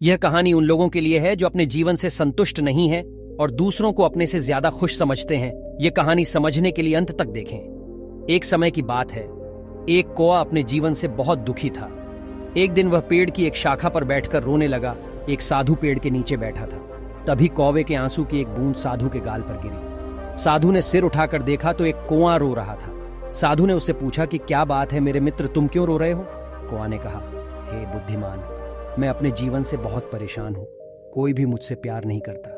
यह कहानी उन लोगों के लिए है जो अपने जीवन से संतुष्ट नहीं है और दूसरों को अपने से ज्यादा खुश समझते हैं। यह कहानी समझने के लिए अंत तक देखें। एक समय की बात है, एक कौवा अपने जीवन से बहुत दुखी था। एक दिन वह पेड़ की एक शाखा पर बैठकर रोने लगा। एक साधु पेड़ के नीचे बैठा था। तभी कौवे के आंसू की एक बूंद साधु के गाल पर गिरी। साधु ने सिर उठाकर देखा तो एक कौवा रो रहा था। साधु ने उससे पूछा कि क्या बात है मेरे मित्र, तुम क्यों रो रहे हो? कौवा ने कहा, हे बुद्धिमान, मैं अपने जीवन से बहुत परेशान हूं। कोई भी मुझसे प्यार नहीं करता।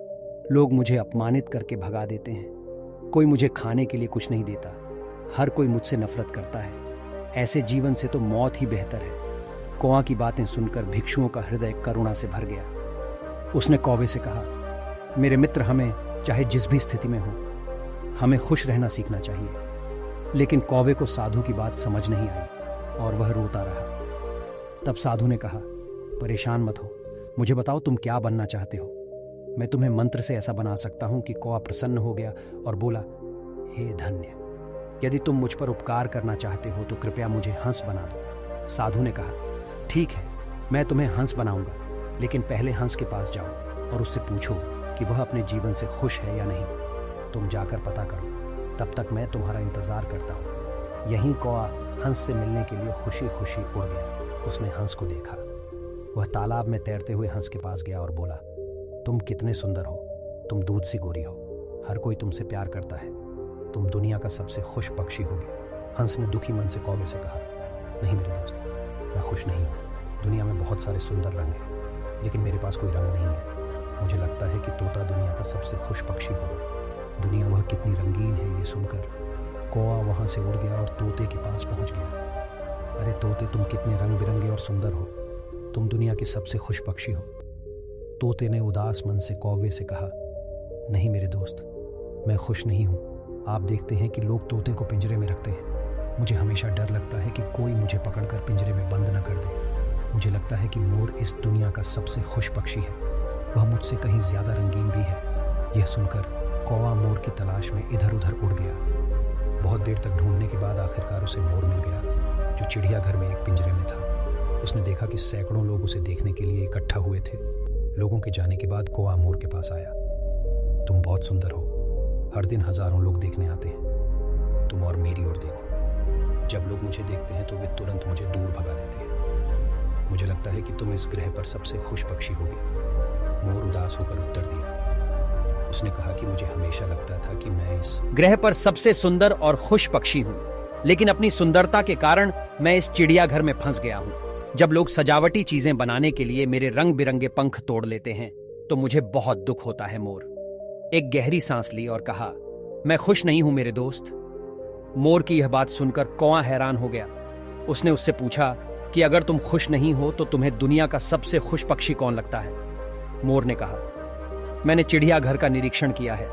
लोग मुझे अपमानित करके भगा देते हैं। कोई मुझे खाने के लिए कुछ नहीं देता। हर कोई मुझसे नफरत करता है। ऐसे जीवन से तो मौत ही बेहतर है। कौवा की बातें सुनकर भिक्षुओं का हृदय करुणा से भर गया। उसने कौवे से कहा, मेरे मित्र, हमें चाहे जिस भी स्थिति में हो, हमें खुश रहना सीखना चाहिए। लेकिन कौवे को साधु की बात समझ नहीं आई और वह रोता रहा। तब साधु ने कहा, परेशान मत हो, मुझे बताओ तुम क्या बनना चाहते हो। मैं तुम्हें मंत्र से ऐसा बना सकता हूं कि कौवा प्रसन्न हो गया और बोला, हे धन्य, यदि तुम मुझ पर उपकार करना चाहते हो तो कृपया मुझे हंस बना दो। साधु ने कहा, ठीक है, मैं तुम्हें हंस बनाऊंगा, लेकिन पहले हंस के पास जाओ और उससे पूछो कि वह अपने जीवन से खुश है या नहीं। तुम जाकर पता करो, तब तक मैं तुम्हारा इंतजार करता हूं। यहीं कौवा हंस से मिलने के लिए खुशी खुशी उड़ गया। उसने हंस को देखा। वह तालाब में तैरते हुए हंस के पास गया और बोला, तुम कितने सुंदर हो, तुम दूध सी गोरी हो, हर कोई तुमसे प्यार करता है, तुम दुनिया का सबसे खुश पक्षी होगे। हंस ने दुखी मन से कौवे से कहा, नहीं मेरे दोस्त, मैं खुश नहीं हूँ। दुनिया में बहुत सारे सुंदर रंग हैं, लेकिन मेरे पास कोई रंग नहीं है। मुझे लगता है कि तोता दुनिया का सबसे खुश पक्षी होगा। दुनिया वह कितनी रंगीन है, ये सुनकर कौवा वहां से उड़ गया और तोते के पास पहुंच गया। अरे तोते, तुम कितने रंग बिरंगे और सुंदर हो, तुम दुनिया के सबसे खुश पक्षी हो। तोते ने उदास मन से कौवे से कहा, नहीं मेरे दोस्त, मैं खुश नहीं हूँ। आप देखते हैं कि लोग तोते को पिंजरे में रखते हैं। मुझे हमेशा डर लगता है कि कोई मुझे पकड़कर पिंजरे में बंद न कर दे। मुझे लगता है कि मोर इस दुनिया का सबसे खुश पक्षी है, वह मुझसे कहीं ज्यादा रंगीन भी है। यह सुनकर कौवा मोर की तलाश में इधर उधर उड़ गया। बहुत देर तक ढूंढने के बाद आखिरकार उसे मोर मिल गया, जो चिड़ियाघर में एक पिंजरे में था। उसने देखा कि सैकड़ों लोग उसे देखने के लिए इकट्ठा हुए थे। लोगों के जाने के बाद कौवा मोर के पास आया। तुम बहुत सुंदर हो, हर दिन हजारों लोग देखने आते हैं। तुम और मेरी ओर देखो। जब लोग मुझे देखते हैं तो वे तुरंत मुझे दूर भगा देते हैं। मुझे लगता है कि तुम इस ग्रह पर सबसे खुश पक्षी होगे। मोर उदास होकर उत्तर दिया। उसने कहा कि मुझे हमेशा लगता था कि मैं इस ग्रह पर सबसे सुंदर और खुश पक्षी हूँ, लेकिन अपनी सुंदरता के कारण मैं इस चिड़ियाघर में फंस गया हूँ। जब लोग सजावटी चीजें बनाने के लिए मेरे रंग बिरंगे पंख तोड़ लेते हैं तो मुझे बहुत दुख होता है। मोर एक गहरी सांस ली और कहा, मैं खुश नहीं हूं मेरे दोस्त। मोर की यह बात सुनकर कौवा हैरान हो गया। उसने उससे पूछा कि अगर तुम खुश नहीं हो तो तुम्हें दुनिया का सबसे खुश पक्षी कौन लगता है? मोर ने कहा, मैंने चिड़ियाघर का निरीक्षण किया है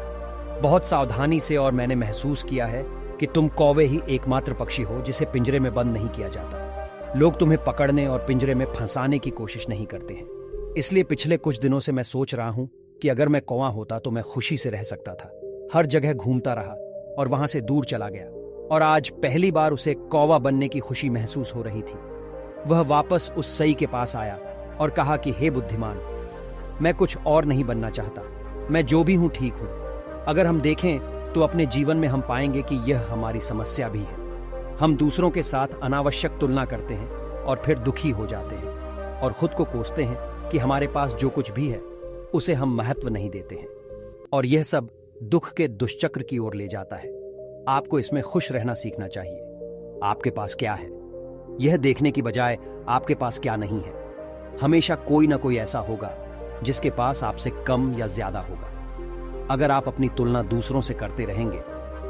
बहुत सावधानी से, और मैंने महसूस किया है कि तुम कौवे ही एकमात्र पक्षी हो जिसे पिंजरे में बंद नहीं किया जाता। लोग तुम्हें पकड़ने और पिंजरे में फंसाने की कोशिश नहीं करते हैं। इसलिए पिछले कुछ दिनों से मैं सोच रहा हूं कि अगर मैं कौवा होता तो मैं खुशी से रह सकता था। हर जगह घूमता रहा और वहां से दूर चला गया, और आज पहली बार उसे कौवा बनने की खुशी महसूस हो रही थी। वह वापस उस सई के पास आया और कहा कि हे बुद्धिमान, मैं कुछ और नहीं बनना चाहता। मैं जो भी हूं ठीक हूं। अगर हम देखें तो अपने जीवन में हम पाएंगे कि यह हमारी समस्या भी है। हम दूसरों के साथ अनावश्यक तुलना करते हैं और फिर दुखी हो जाते हैं और खुद को कोसते हैं कि हमारे पास जो कुछ भी है उसे हम महत्व नहीं देते हैं, और यह सब दुख के दुष्चक्र की ओर ले जाता है। आपको इसमें खुश रहना सीखना चाहिए। आपके पास क्या है, यह देखने की बजाय आपके पास क्या नहीं है। हमेशा कोई ना कोई ऐसा होगा जिसके पास आपसे कम या ज्यादा होगा। अगर आप अपनी तुलना दूसरों से करते रहेंगे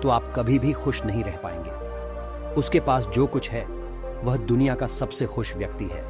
तो आप कभी भी खुश नहीं रह पाएंगे। उसके पास जो कुछ है वह दुनिया का सबसे खुश व्यक्ति है।